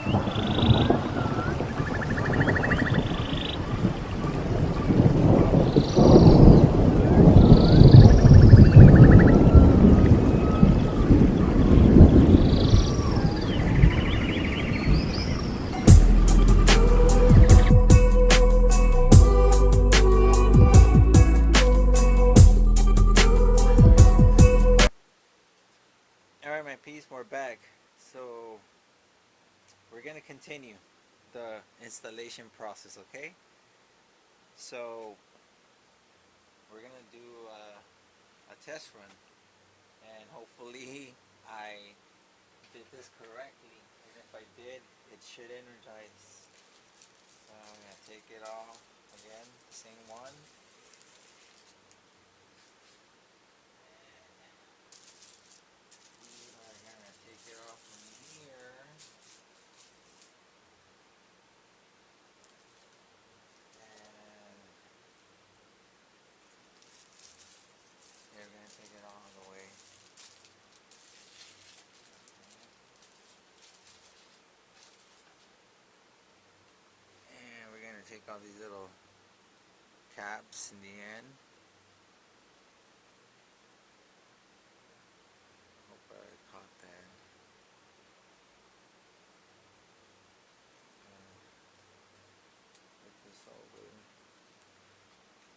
Alright, my piece, we're back. So we're gonna continue the installation process, okay? So we're gonna do a test run, and hopefully I did this correctly. And if I did, it should energize. So I'm gonna take it off again, the same one. And we're gonna take it off from here. And we're gonna take it all the way. And we're gonna take all these little caps in the end. Hope I caught that. Put this over.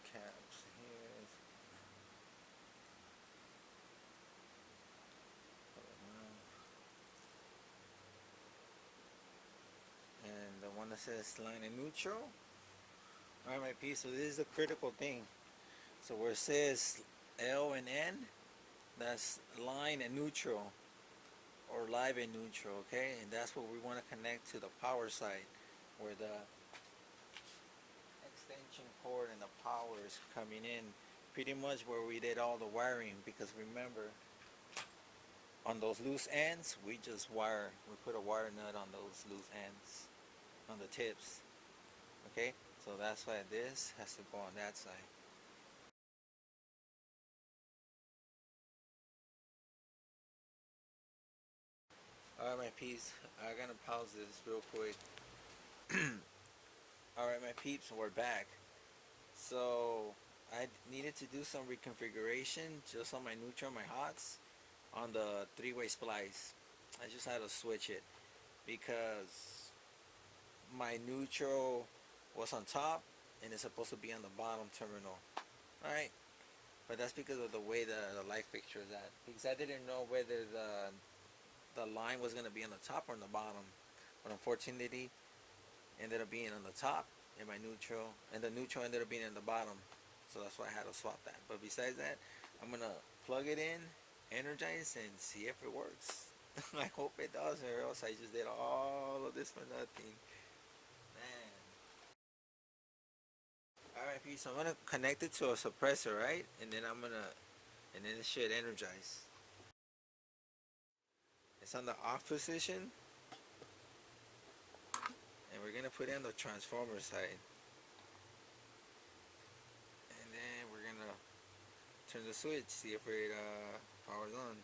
Caps here. Put them out. And the one that says line and neutral. Alright, my piece, so this is the critical thing. So where it says L and N, that's line and neutral, or live and neutral, okay? And that's what we want to connect to the power side, where the extension cord and the power is coming in, pretty much where we did all the wiring. Because remember, on those loose ends, we just wire, we put a wire nut on those loose ends, on the tips, okay? So that's why this has to go on that side. Alright, my peeps, I'm gonna pause this real quick. Alright, my peeps, we're back. So I needed to do some reconfiguration just on my neutral, my hots, on the three-way splice. I just had to switch it because my neutral was on top and it's supposed to be on the bottom terminal. Alright, but that's because of the way the light fixture is at. Because I didn't know whether the line was going to be on the top or on the bottom. But unfortunately, it ended up being on the top in my neutral, and the neutral ended up being in the bottom. So that's why I had to swap that. But besides that, I'm going to plug it in, energize, and see if it works. I hope it does, or else I just did all of this for nothing. Man. Alright, so I'm going to connect it to a suppressor, right? And then and then it should energize. It's on the off position. And we're going to put in the transformer side. And then we're going to turn the switch, see if it powers on.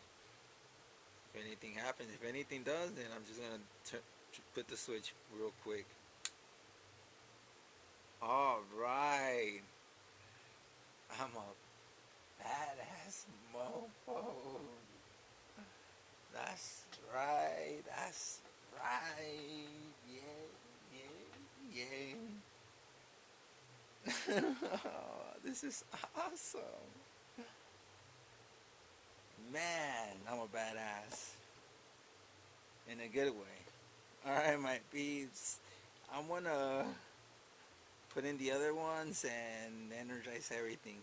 If anything happens, if anything does, then I'm just going to put the switch real quick. Alright. I'm a badass mofo. That's right. That's right. Yeah. This is awesome. Man, I'm a badass. In a good way. Alright, my peeps. I'm gonna put in the other ones and energize everything.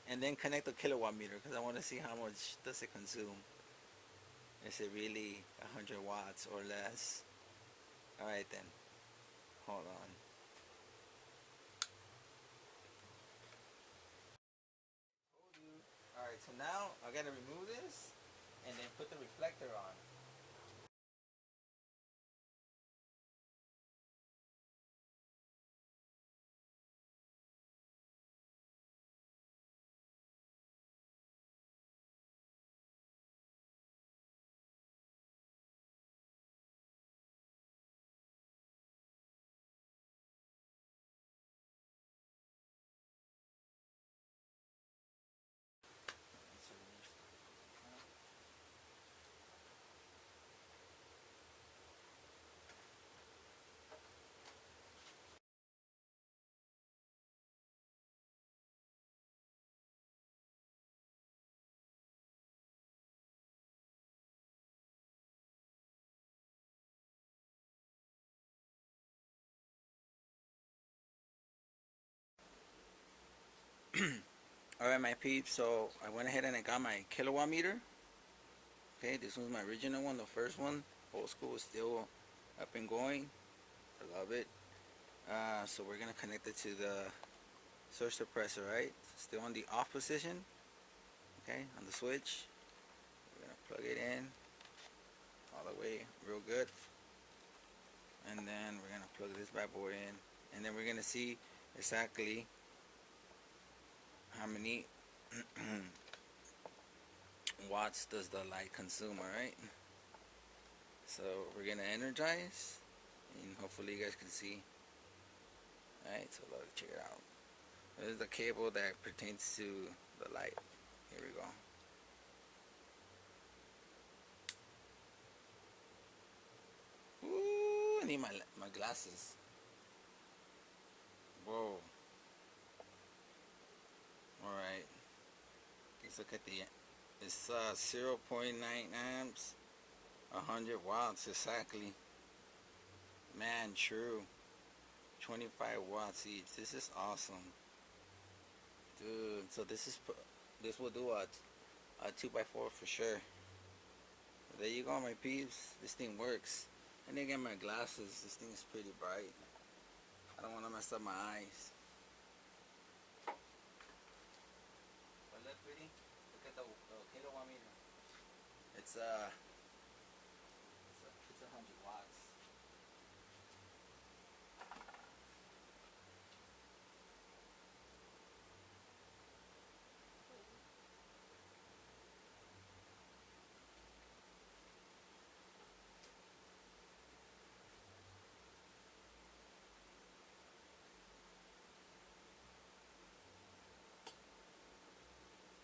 And then connect the kilowatt meter because I want to see how much does it consume. Is it really 100 watts or less? Alright then. Hold on. Alright, so now I gotta remove this and then put the reflector on. Alright, my peeps, so I went ahead and I got my kilowatt meter. Okay, this one's my original one, the first one. Old school is still up and going. I love it. So we're gonna connect it to the surge suppressor, right? Still on the off position. Okay, on the switch. We're gonna plug it in all the way real good. And then we're gonna plug this bad boy in. And then we're gonna see exactly how many watts does the light consume, alright? So we're gonna energize and hopefully you guys can see. Alright, so let's check it out. This is the cable that pertains to the light. Here we go. Ooh, I need my glasses. Whoa. Alright. Let's look at the, it's 0.9 amps, 100 watts exactly. Man, true. 25 watts each. This is awesome. Dude, so this will do a 2x4 for sure. There you go, my peeps. This thing works. I need to get my glasses. This thing is pretty bright. I don't want to mess up my eyes. But look pretty. Look at the kilowatt meter. It's 100 watts.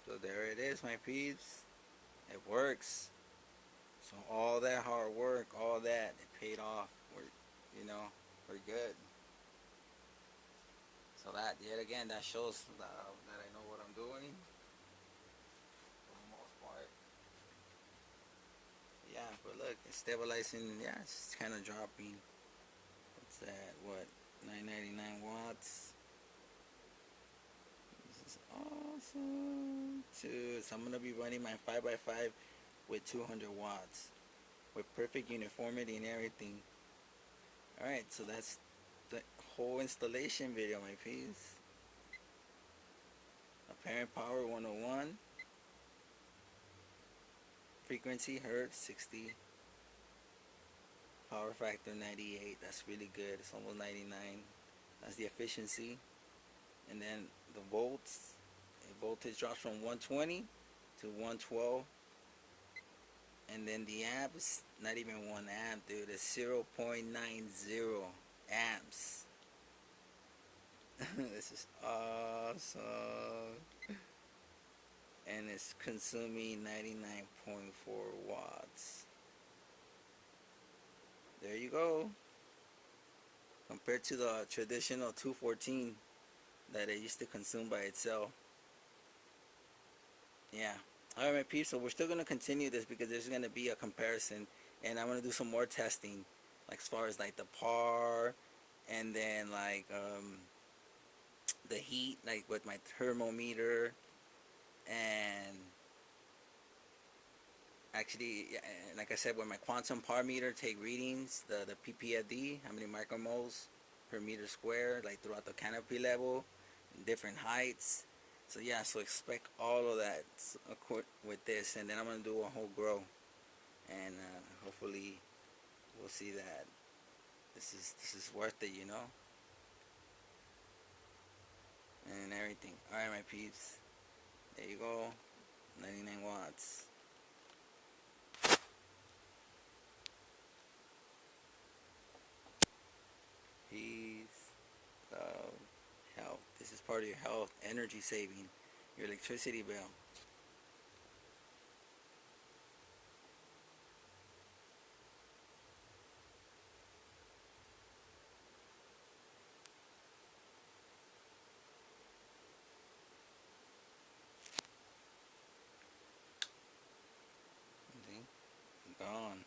So there it is, my peeps. It works. So all that hard work, all that, it paid off. We're good. So that, yet again, that shows that I know what I'm doing. For the most part. Yeah, but look, it's stabilizing. Yeah, it's kind of dropping. It's at what, 999 watts. This is awesome. Dude, so I'm gonna be running my 5x5 with 200 watts with perfect uniformity and everything. Alright, so that's the whole installation video, my peeps. Apparent power 101. Frequency hertz 60. Power factor 98. That's really good. It's almost 99. That's the efficiency. And then the volts. The voltage drops from 120 to 112. And then the amp is not even 1 amp, dude. It's 0.90 amps. This is awesome. And it's consuming 99.4 watts. There you go. Compared to the traditional 214 that it used to consume by itself. Yeah. Alright, my peeps, so we're still going to continue this because there's going to be a comparison. And I'm going to do some more testing. Like as far as like the par. And then like the heat, like with my thermometer. And actually, like I said, with my quantum par meter, take readings, the ppfd, how many micromoles per meter square, like throughout the canopy level, different heights. So yeah, so expect all of that with this, and then I'm gonna do a whole grow, and hopefully we'll see that this is worth it, and everything. All right, my peeps. There you go, 99 watts. Peace, love, health. This is part of your health, energy saving, your electricity bill. See? Gone.